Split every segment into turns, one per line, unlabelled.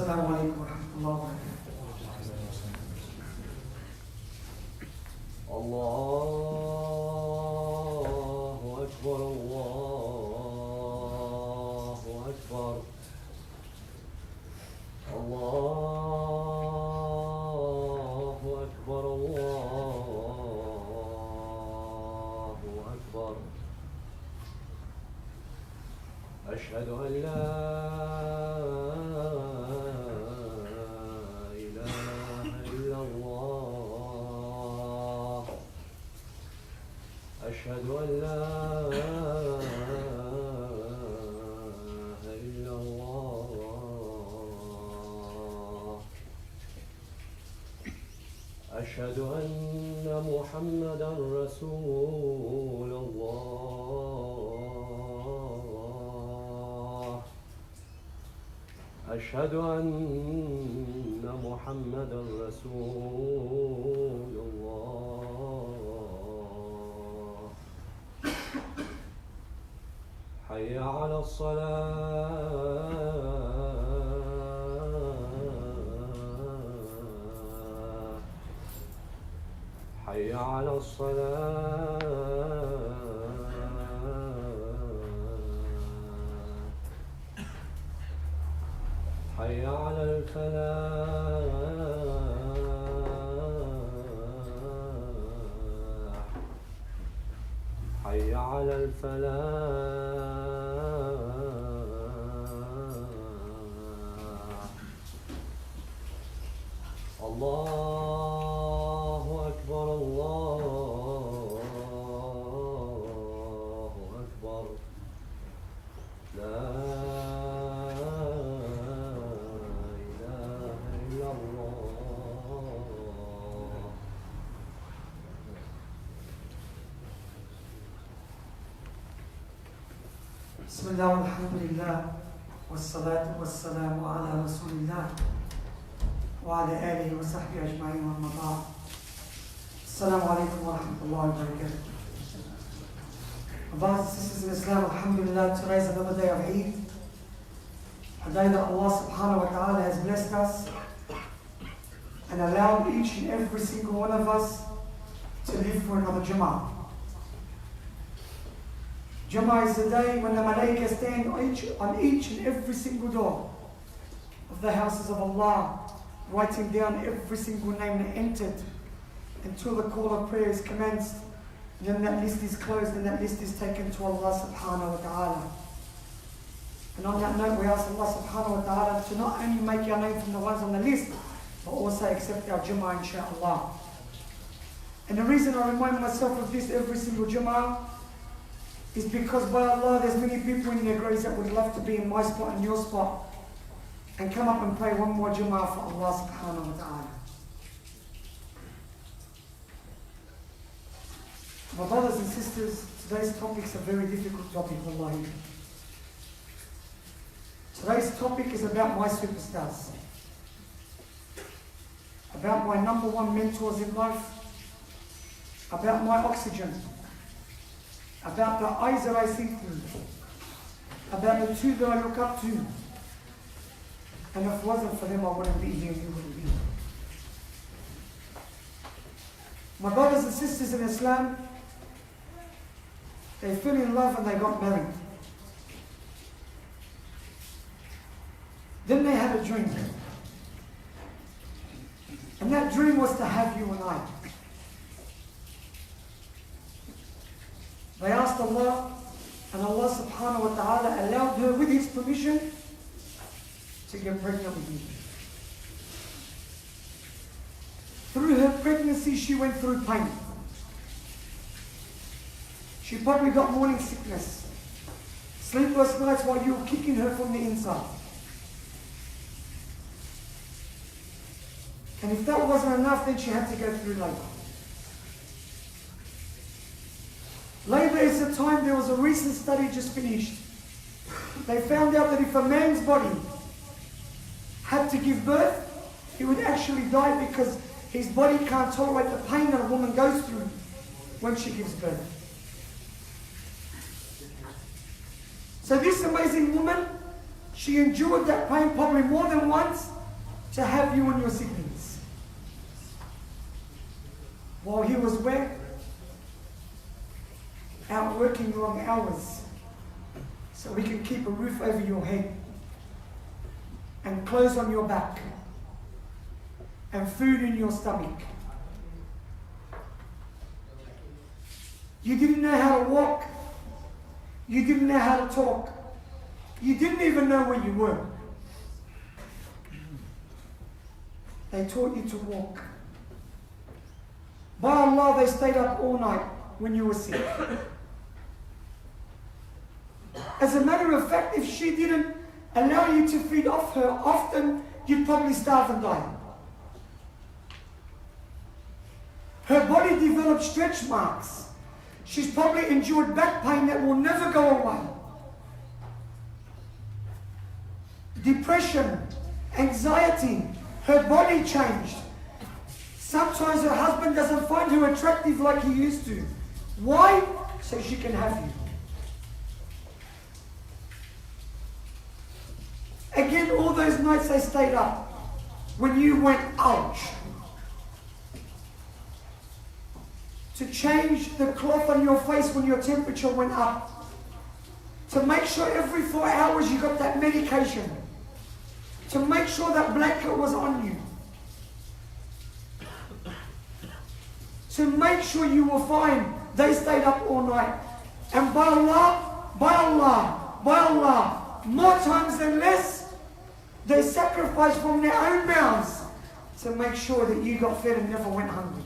السلام عليكم ورحمة الله وبركاته.
الله أكبر الله أكبر الله أكبر الله أكبر أشهد أن لا أشهد أن لا إله إلا الله أشهد أن محمدًا رسول الله أشهد أن محمدًا رسول الله حي على الصلاة حي على الصلاة حي على الفلاح حي على الفلاح الله أكبر الله أكبر لا إله إلا الله
بسم الله والحمد لله والصلاة والسلام على رسول الله وعلى آله وصحبه أجمعين وما بعد. السلام عليكم ورحمة الله وبركاته. Brothers and sisters in Islam, alhamdulillah, today is another day of Eid. A day that Allah subhanahu wa ta'ala has blessed us and allowed each and every single one of us to live for another Jummah. Jummah is the day when the malaika stand on each and every single door of the houses of Allah, writing down every single name that entered until the call of prayer is commenced. And then that list is closed and that list is taken to Allah subhanahu wa ta'ala. And on that note, we ask Allah subhanahu wa ta'ala to not only make our name from the ones on the list, but also accept our Jummah, inshaAllah. And the reason I remind myself of this every single Jummah is because by Allah, there's many people in their graves that would love to be in my spot and your spot and come up and pray one more Jummah for Allah subhanahu wa ta'ala. My brothers and sisters, today's topic is a very difficult topic, wallahi. Today's topic is about my superstars, about my number one mentors in life, about my oxygen, about the eyes that I see through, about the two that I look up to. And if it wasn't for them, I wouldn't be here, you wouldn't be here. My brothers and sisters in Islam, they fell in love and they got married. Then they had a dream. And that dream was to have you and I. They asked Allah, And Allah subhanahu wa ta'ala allowed her, with His permission, to get pregnant with him. Through her pregnancy, she went through pain. She probably got morning sickness, sleepless nights while you were kicking her from the inside. And if that wasn't enough, then she had to go through labor. Labor is a time, there was a recent study just finished. They found out that if a man's body had to give birth, he would actually die because his body can't tolerate the pain that a woman goes through when she gives birth. So this amazing woman, she endured that pain probably more than once to have you and your siblings. While he was where? Out working long hours so we can keep a roof over your head and clothes on your back and food in your stomach. You didn't know how to walk. You didn't know how to talk. You didn't even know where you were. They taught you to walk. By Allah, they stayed up all night when you were sick. As a matter of fact, if she didn't allow you to feed off her, often you'd probably starve and die. Her body developed stretch marks. She's probably endured back pain that will never go away. Depression, anxiety, her body changed. Sometimes her husband doesn't find her attractive like he used to. Why? So she can have you. Again, all those nights they stayed up when you went ouch. To change the cloth on your face when your temperature went up. To make sure every 4 hours you got that medication. To make sure that blanket was on you. To make sure you were fine. They stayed up all night. And by Allah, more times than less, they sacrificed from their own mouths to make sure that you got fed and never went hungry.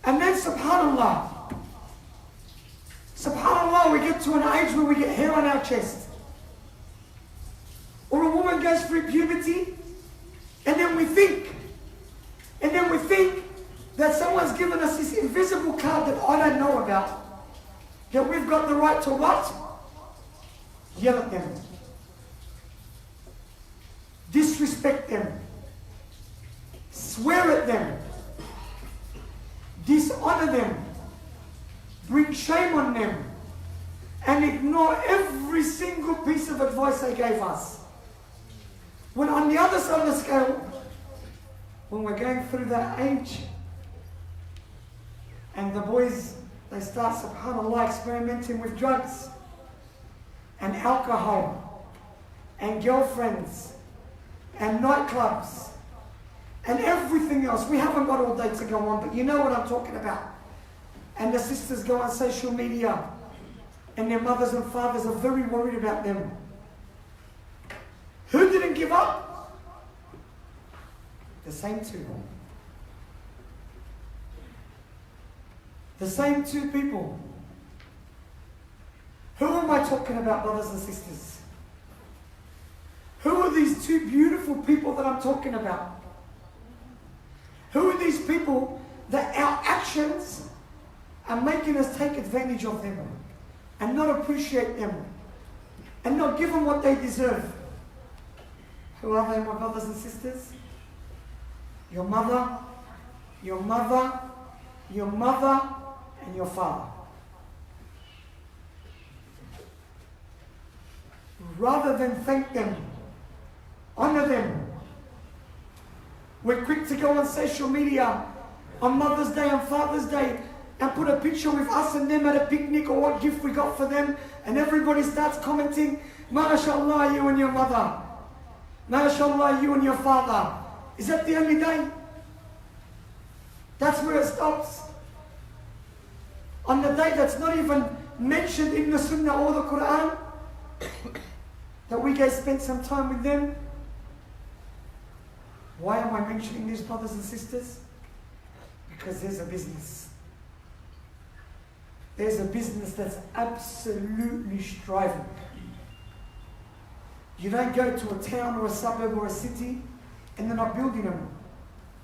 And then subhanallah, we get to an age where we get hair on our chest. Or a woman goes through puberty, and then we think that someone's given us this invisible card that I don't know about, that we've got the right to what? Yell at them. Disrespect them. Swear at them. Dishonor them. Bring shame on them. And ignore every single piece of advice they gave us. When on the other side of the scale, when we're going through that age, and the boys, they start, subhanAllah, experimenting with drugs, and alcohol, and girlfriends, and nightclubs, and everything else. We haven't got all day to go on, but you know what I'm talking about. And the sisters go on social media, and their mothers and fathers are very worried about them. Who didn't give up? The same two. The same two people. Who am I talking about, brothers and sisters? Who are these two beautiful people that I'm talking about? Who are these people that our actions are making us take advantage of them and not appreciate them and not give them what they deserve? Who are they, my brothers and sisters? Your mother, your mother, your mother, and your father. Rather than thank them, honor them. We're quick to go on social media on Mother's Day, on Father's Day, and put a picture with us and them at a picnic or what gift we got for them, and everybody starts commenting, MashaAllah, you and your mother. MashaAllah, you and your father. Is that the only day? That's where it stops. On the day that's not even mentioned in the Sunnah or the Quran, that we go spend some time with them. Why am I mentioning these, brothers and sisters? Because there's a business. There's a business that's absolutely striving. You don't go to a town or a suburb or a city and they're not building them.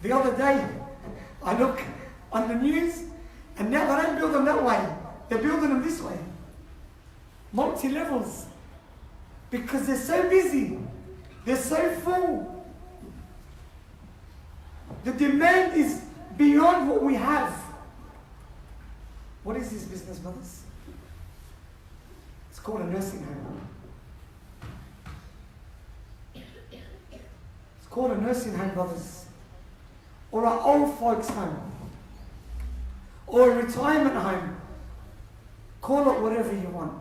The other day, I look on the news and now they don't build them that way. They're building them this way. Multi-levels. Because they're so busy. They're so full. The demand is beyond what we have. What is this business, brothers? It's called a nursing home. It's called a nursing home, brothers. Or an old folks home. Or a retirement home. Call it whatever you want.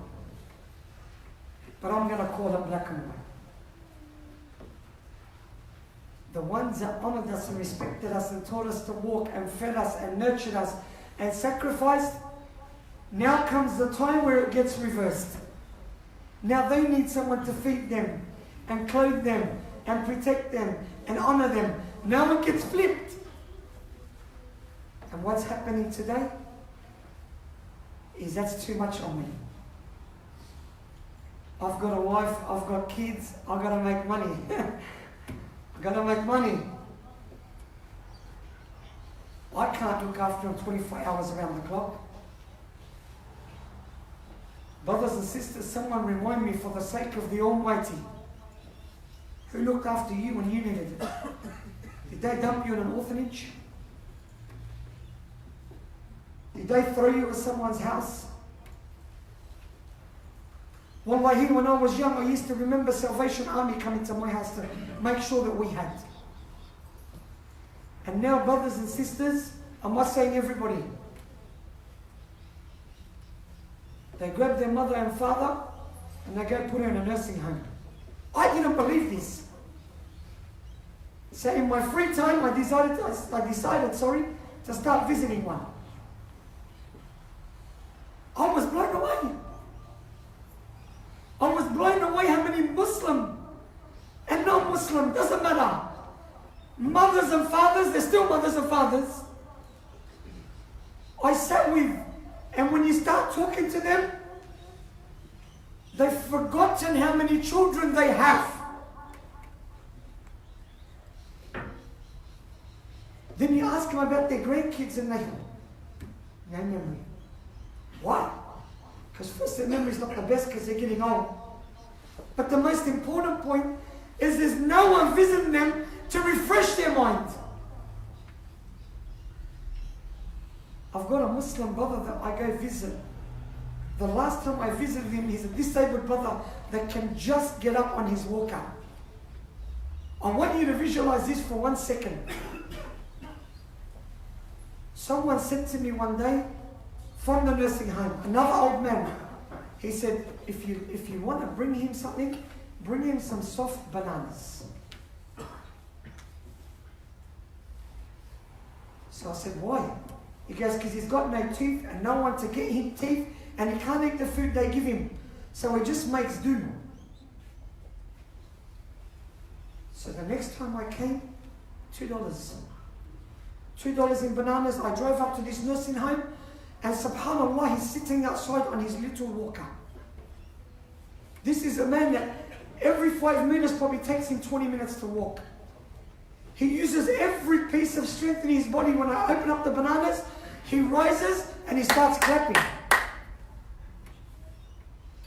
But I'm going to call it black and white. The ones that honored us and respected us and taught us to walk and fed us and nurtured us and sacrificed, now comes the time where it gets reversed. Now they need someone to feed them and clothe them and protect them and honor them. Now it gets flipped. And what's happening today is that's too much on me. I've got a wife, I've got kids, I've got to make money. I've got to make money. I can't look after them 24 hours around the clock. Brothers and sisters, someone remind me, for the sake of the Almighty, who looked after you when you needed it? Did they dump you in an orphanage? Did they throw you at someone's house? Wallahi, when I was young, I used to remember Salvation Army coming to my house to make sure that we had. And now, brothers and sisters, I'm not saying everybody, they grab their mother and father and they go put her in a nursing home. I didn't believe this. So in my free time, I decided to start visiting one. I was blown away. I was blown away how many Muslim and non-Muslim, doesn't matter. Mothers and fathers, they're still mothers and fathers. I sat with, and when you start talking to them, they've forgotten how many children they have. Then you ask them about their grandkids and they, no memory. Why? Because first their memory's not the best because they're getting old. But the most important point is there's no one visiting them to refresh their mind. I've got a Muslim brother that I go visit. The last time I visited him, he's a disabled brother that can just get up on his walker. I want you to visualize this for 1 second. Someone said to me one day, from the nursing home, another old man, he said, if you want to bring him something, bring him some soft bananas. So I said, why? He goes, because he's got no teeth and no one to get him teeth and he can't eat the food they give him. So he just makes do. So the next time I came, $2. $2 in bananas. I drove up to this nursing home and subhanAllah, he's sitting outside on his little walker. This is a man that every 5 minutes probably takes him 20 minutes to walk. He uses every piece of strength in his body. When I open up the bananas, he rises and he starts clapping.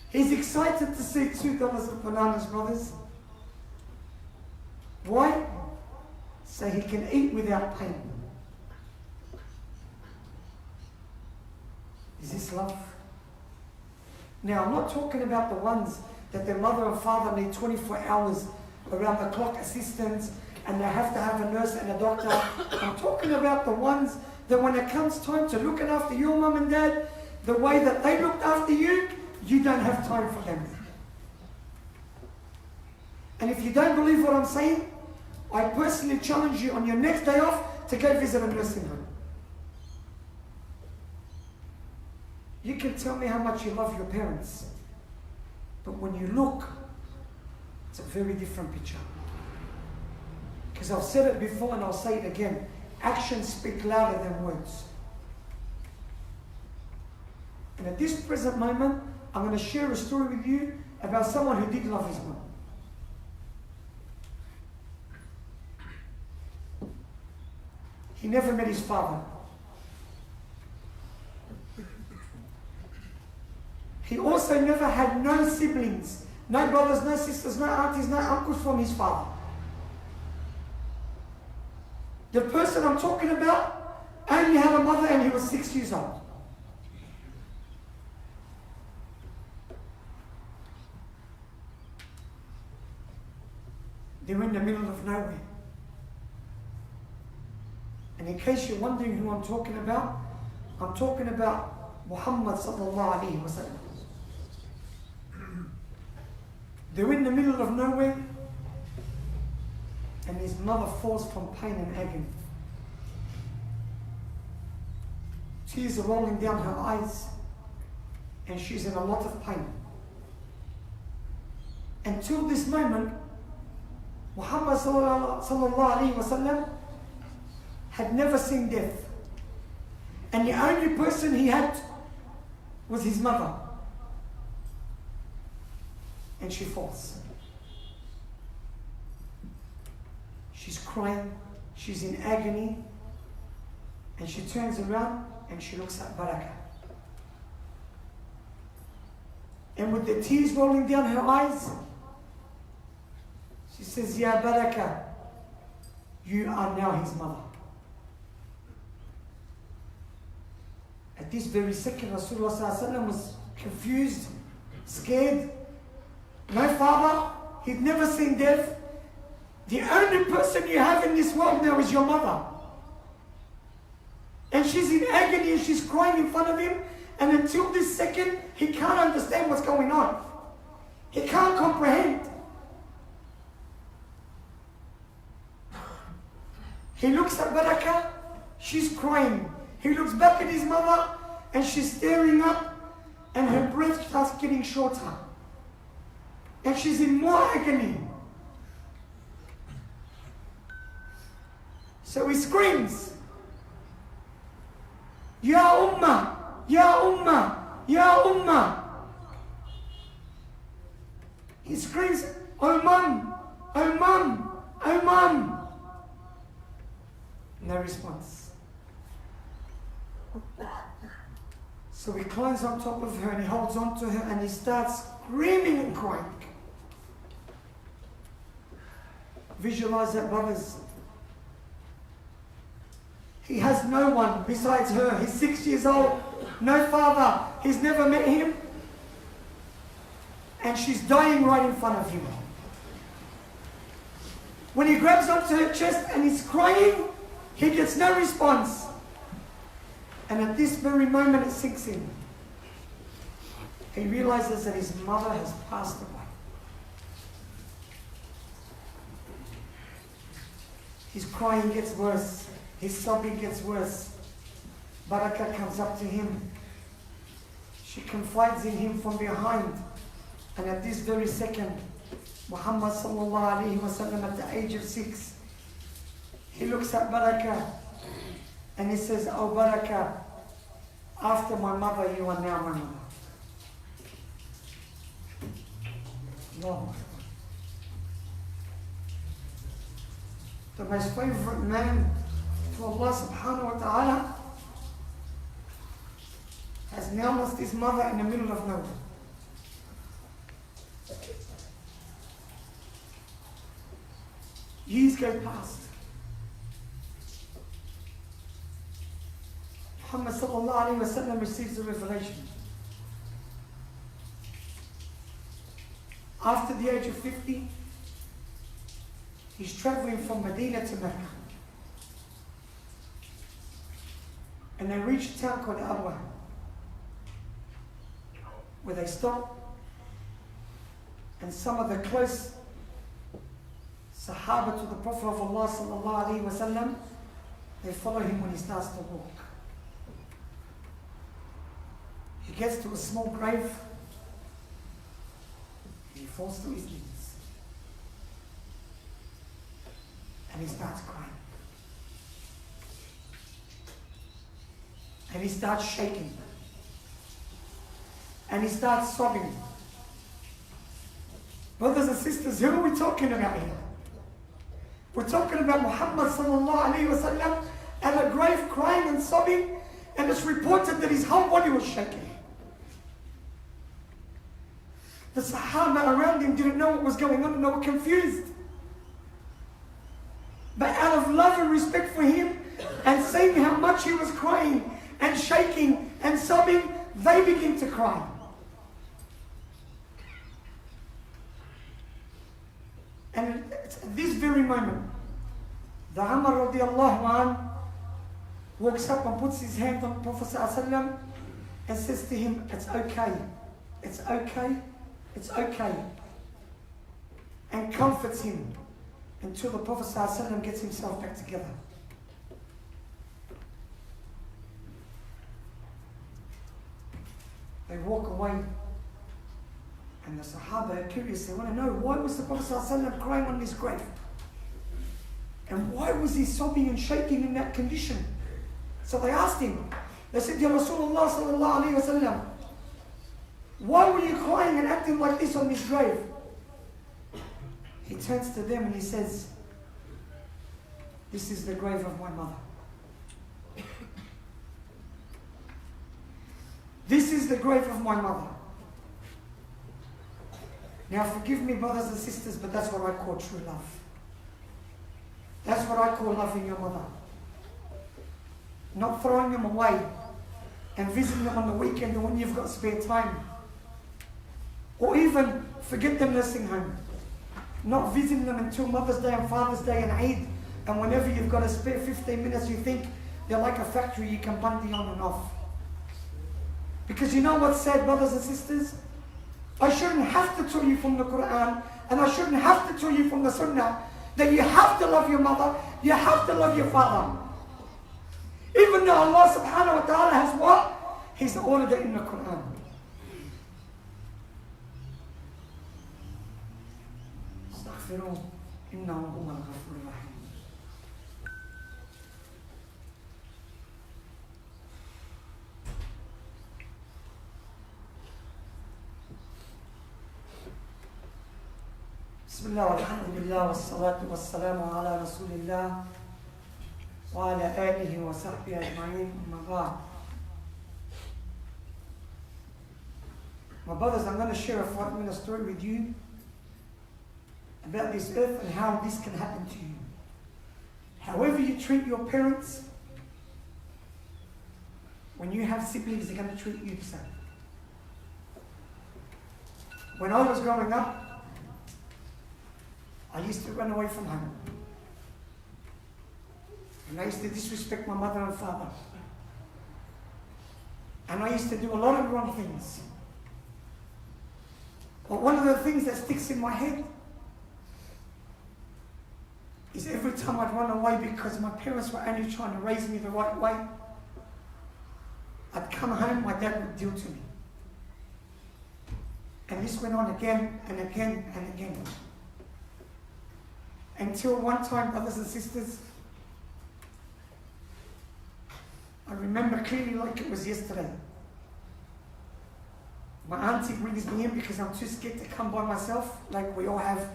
He's excited to see $2 of bananas, brothers. Why? So he can eat without pain. Is this love? Now, I'm not talking about the ones that their mother and father need 24 hours around the clock assistance and they have to have a nurse and a doctor. I'm talking about the ones that when it comes time to looking after your mum and dad, the way that they looked after you, you don't have time for them. And if you don't believe what I'm saying, I personally challenge you on your next day off to go visit a nursing home. can tell me how much you love your parents, but when you look, it's a very different picture. Because I've said it before and I'll say it again. Actions speak louder than words. And at this present moment, I'm going to share a story with you about someone who did love his mom. He never met his father. He also never had no siblings, no brothers, no sisters, no aunties, no uncles from his father. The person I'm talking about only had a mother and he was 6 years old. They were in the middle of nowhere. And in case you're wondering who I'm talking about Muhammad sallallahu alaihi wasallam. They were in the middle of nowhere, and his mother falls from pain and agony. Tears are rolling down her eyes, and she's in a lot of pain. Until this moment, Muhammad sallallahu alaihi wasallam had never seen death. And the only person he had was his mother. And she falls. She's crying, she's in agony, and she turns around and she looks at Barakah. And with the tears rolling down her eyes, she says, Ya Barakah, you are now his mother. At this very second, Rasulullah was confused, scared. No father, he'd never seen death. The only person you have in this world now is your mother. And she's in agony and she's crying in front of him. And until this second, he can't understand what's going on. He can't comprehend. He looks at Barakah, she's crying. He looks back at his mother and she's staring up and her breath starts getting shorter. And she's in more agony. So he screams, Ya Ummah, Ya Ummah, Ya Ummah. He screams, Oh Mum, Oh Mum, Oh Mum. No response. So he climbs on top of her and he holds on to her and he starts screaming and crying. Visualize that, brothers. He has no one besides her. He's 6 years old, no father. He's never met him. And she's dying right in front of him. When he grabs onto her chest and he's crying, he gets no response. And at this very moment it sinks in. He realizes that his mother has passed away. His crying gets worse. His sobbing gets worse. Barakah comes up to him. She confides in him from behind. And at this very second, Muhammad sallallahu alaihi wasallam at the age of 6, he looks at Barakah and he says, Oh Barakah, after my mother, you are now my mother. No. The most favorite man to Allah subhanahu wa ta'ala has now lost his mother in the middle of nowhere. Years go past. Muhammad sallallahu alayhi wa sallam receives the revelation. After the age of 50, he's traveling from Medina to Mecca. And they reach a town called Abwa, where they stop, and some of the close Sahaba to the Prophet of Allah sallallahu alayhi wa sallam, they follow him when he starts to walk. He He gets to a small grave. He falls to his knees. And he starts crying. And he starts shaking. And he starts sobbing. Brothers and sisters, who are we talking about here? We're talking about Muhammad sallallahu alayhi wa sallam at a grave crying and sobbing, and it's reported that his whole body was shaking. The Sahaba around him didn't know what was going on and they were confused. But out of love and respect for him and seeing how much he was crying and shaking and sobbing, they begin to cry. And at this very moment, the Umar radiallahu anh walks up and puts his hand on the Prophet ﷺ and says to him, it's okay, it's okay, it's okay. And comforts him until the Prophet ﷺ gets himself back together. They walk away. And the Sahaba are curious, they want to know, why was the Prophet ﷺ crying on his grave? And why was he sobbing and shaking in that condition? So they asked him, they said, Ya Rasulullah sallallahu alayhi wa sallam, why were you crying and acting like this on this grave? He turns to them and he says, this is the grave of my mother. This is the grave of my mother. Now forgive me, brothers and sisters, but that's what I call true love. That's what I call loving your mother. Not throwing them away and visiting them on the weekend or when you've got spare time. Or even forget them nursing home. Not visiting them until Mother's Day and Father's Day and Eid. And whenever you've got a spare 15 minutes, you think they're like a factory you can bundy on and off. Because you know what's sad, brothers and sisters? I shouldn't have to tell you from the Quran, and I shouldn't have to tell you from the Sunnah, that you have to love your mother, you have to love your father. Even though Allah subhanahu wa ta'ala has what? He's ordered it in the Quran. Astaghfiruh, innahu huwal ghafurur rahim. Bismillah, alhamdulillah, wassalatu wassalamu ala rasulillah wa ala alihi wa sahbihi ajma'in, amma ba'd. My brothers, I'm going to share a 5-minute story with you about this earth and how this can happen to you. However you treat your parents, when you have siblings, they're going to treat you the same. When I was growing up, I used to run away from home. And I used to disrespect my mother and father. And I used to do a lot of wrong things. But one of the things that sticks in my head is every time I'd run away because my parents were only trying to raise me the right way, I'd come home, my dad would deal to me. And this went on again and again and again. Until one time, brothers and sisters, I remember clearly like it was yesterday. My auntie brings me in because I'm too scared to come by myself. Like we all have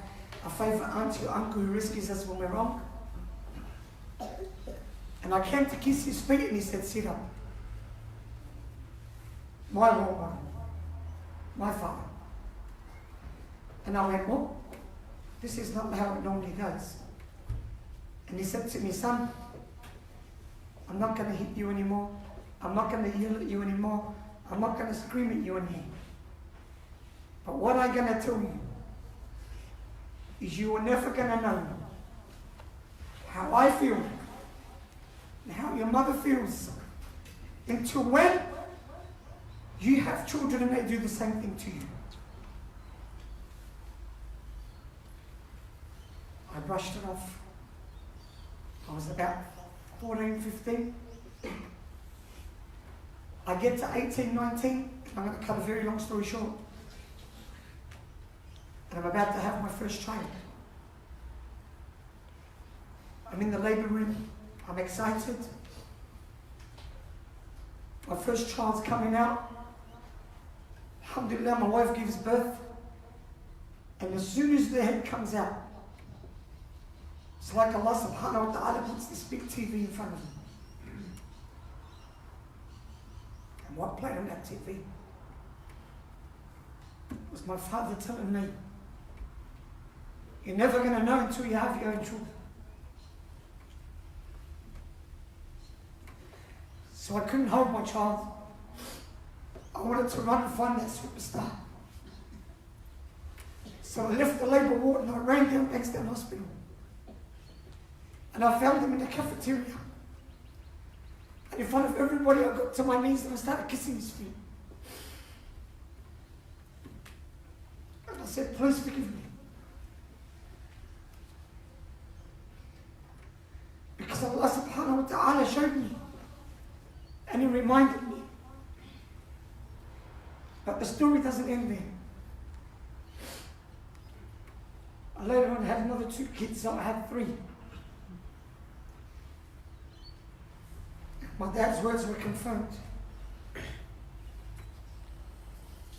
a favourite auntie or uncle who rescues us when we're wrong. And I came to kiss his feet and he said, sit up. My role model, my father. And I went, well, this is not how it normally goes. And he said to me, son, I'm not going to hit you anymore. I'm not going to yell at you anymore. I'm not going to scream at you anymore. But what I'm going to tell you is you are never going to know how I feel and how your mother feels until when you have children and they do the same thing to you. I brushed it off. I was about 14, 15. I get to 18, 19, and I'm going to cut a very long story short. And I'm about to have my first child. I'm in the labor room. I'm excited. My first child's coming out. Alhamdulillah, my wife gives birth. And as soon as the head comes out, it's like Allah subhanahu wa ta'ala puts this big TV in front of me. And what played on that TV was my father telling me, you're never going to know until you have your own children. So I couldn't hold my child. I wanted to run and find that superstar. So I left the labour ward and I ran down Bankstown Hospital. And I found him in the cafeteria. And in front of everybody, I got to my knees and I started kissing his feet. And I said, please forgive me. Because Allah subhanahu wa ta'ala showed me. And he reminded me. But the story doesn't end there. I later on had another 2 kids, so I had 3. My dad's words were confirmed.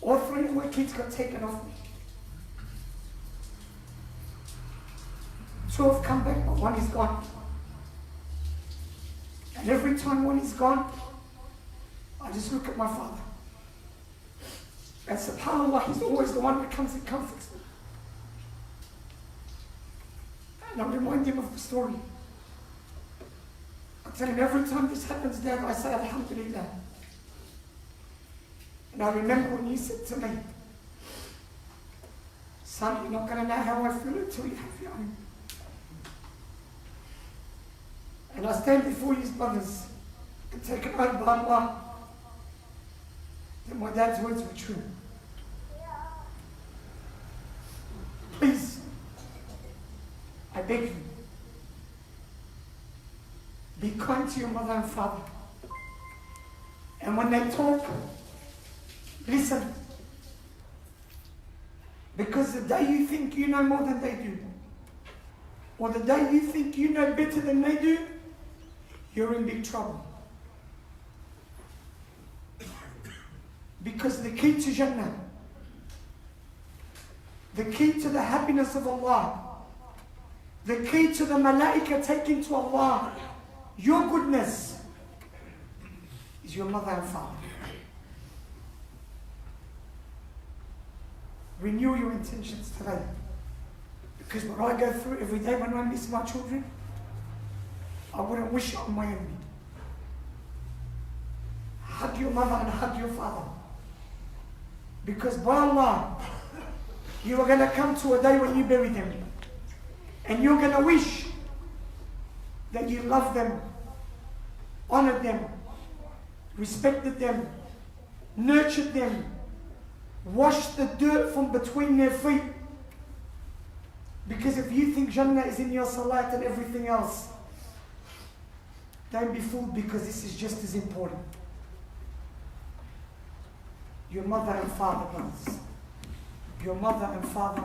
All 3 of my kids got taken off me. 2 have come back, but 1 is gone. And every time 1 is gone, I just look at my father. And subhanAllah, he's always the one that comes and comforts me. And I remind him of the story. I tell him every time this happens, Dad, I say Alhamdulillah. And I remember when you said to me, son, you're not going to know how I feel until you have your own. And I stand before his brothers and take it out by Allah that my dad's words were true. Please, I beg you, be kind to your mother and father. And when they talk, listen. Because the day you think you know more than they do, or the day you think you know better than they do, you're in big trouble. Because the key to Jannah, the key to the happiness of Allah, the key to the malaika taken to Allah, your goodness, is your mother and father. Renew your intentions today. Because what I go through every day when I miss my children, I wouldn't wish it on my enemy. Hug your mother and hug your father. Because by Allah, you are going to come to a day when you bury them. And you're going to wish that you loved them, honored them, respected them, nurtured them, washed the dirt from between their feet. Because if you think Jannah is in your salat and everything else, don't be fooled, because this is just as important. Your mother and father, brothers. Your mother and father.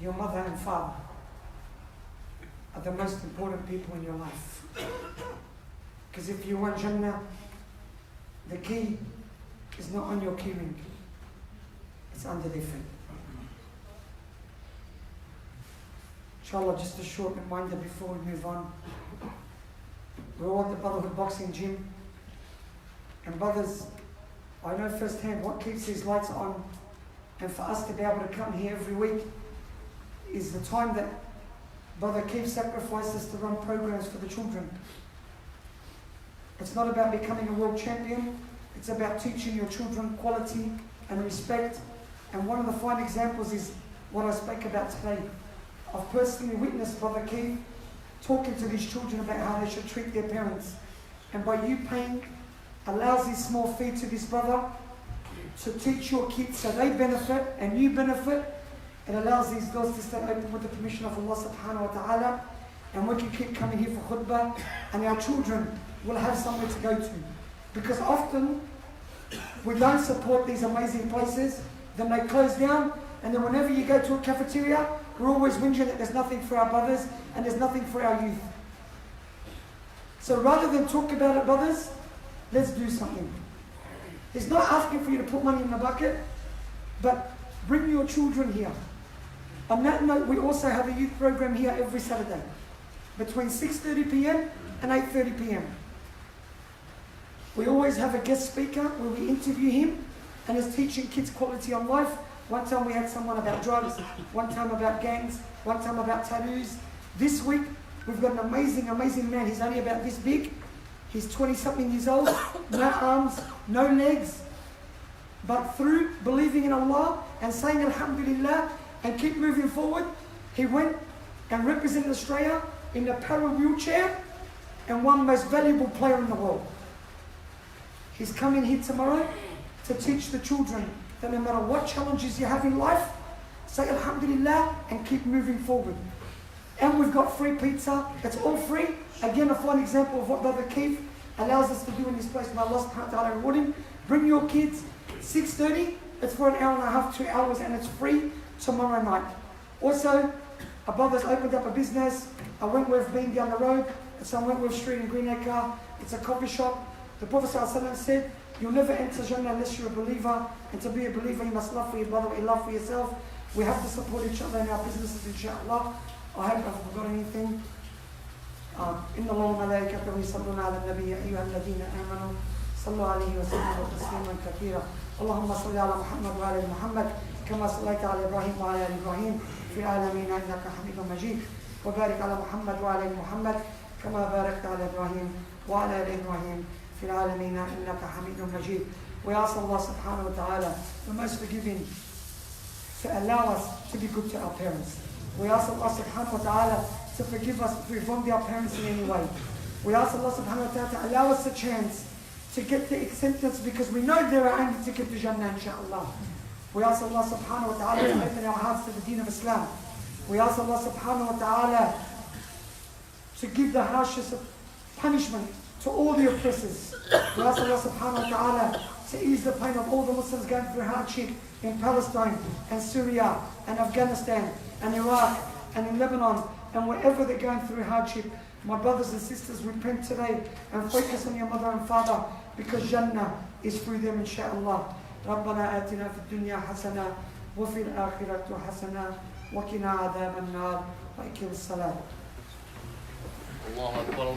Your mother and father are the most important people in your life. Because if you want Jannah, the key is not on your key ring. It's under their feet. Inshallah, just a short reminder before we move on. We're all at the Brotherhood Boxing Gym. And brothers, I know firsthand what keeps these lights on, and for us to be able to come here every week is the time that Brother Keith sacrifices to run programs for the children. It's not about becoming a world champion, it's about teaching your children quality and respect. And one of the fine examples is what I spoke about today. I've personally witnessed Brother Keith talking to these children about how they should treat their parents. And by you paying a lousy small fee to this brother to teach your kids so they benefit and you benefit, it allows these doors to stay open with the permission of Allah subhanahu wa ta'ala, and we can keep coming here for khutbah, and our children will have somewhere to go to. Because often we don't support these amazing places, then they close down, and then whenever you go to a cafeteria, we're always whinging that there's nothing for our brothers and there's nothing for our youth. So rather than talk about it, brothers, let's do something. He's not asking for you to put money in the bucket, but bring your children here. On that note, we also have a youth program here every Saturday, between 6:30 p.m. and 8:30 p.m. We always have a guest speaker where we interview him and is teaching kids quality on life. One time we had someone about drugs, one time about gangs, one time about tattoos. This week, we've got an amazing, amazing man. He's only about this big. He's 20-something years old, no arms, no legs. But through believing in Allah and saying Alhamdulillah and keep moving forward, he went and represented Australia in the para wheelchair and won most valuable player in the world. He's coming here tomorrow to teach the children that no matter what challenges you have in life, say Alhamdulillah and keep moving forward. And we've got free pizza. It's all free. Again, a fine example of what Brother Keith allows us to do in this place. May Allah subhanahu wa ta'ala reward him. Bring your kids. 6:30. It's for an hour and a half, 2 hours, and it's free tomorrow night. Also, a brother's opened up a business. A Wentworth Bean down the road. It's on Wentworth Street in Greenacre. It's a coffee shop. The Prophet ﷺ said, you'll never enter Jannah unless you're a believer. And to be a believer, you must love for your brother what you love for yourself. We have to support each other in our businesses, inshallah. I hope I've forgotten anything. إن الله وملائكته يصلون على النبي يا أيها الذين آمنوا صلوا عليه وسلموا تسليما كثيرا اللهم صل على محمد وعلى آل محمد كما صليت على إبراهيم وعلى آل إبراهيم في العالمين إنك حميد مجيد وبارك على محمد وعلى آل محمد كما باركت على إبراهيم وعلى آل إبراهيم في العالمين إنك حميد مجيد. We ask Allah subhanahu wa ta'ala, the most forgiving, to allow us to be good to our parents. We ask Allah subhanahu wa ta'ala to forgive us if we've wronged our parents in any way. We ask Allah subhanahu wa ta'ala to allow us a chance to get the acceptance because we know there are only ticket to Jannah, inshaAllah. We ask Allah subhanahu wa ta'ala to open our hearts to the deen of Islam. We ask Allah subhanahu wa ta'ala to give the harshest of punishment to all the oppressors. We ask Allah subhanahu wa ta'ala to ease the pain of all the Muslims going through hardship in Palestine and Syria and Afghanistan and Iraq and in Lebanon and wherever they're going through hardship. My brothers and sisters, repent today and focus on your mother and father because Jannah is through them, inshaAllah. ربنا آتنا في الدنيا حسنة وفي الآخرة حسنة وقنا عذاب النار وأقم الصلاة.
الله أكبر.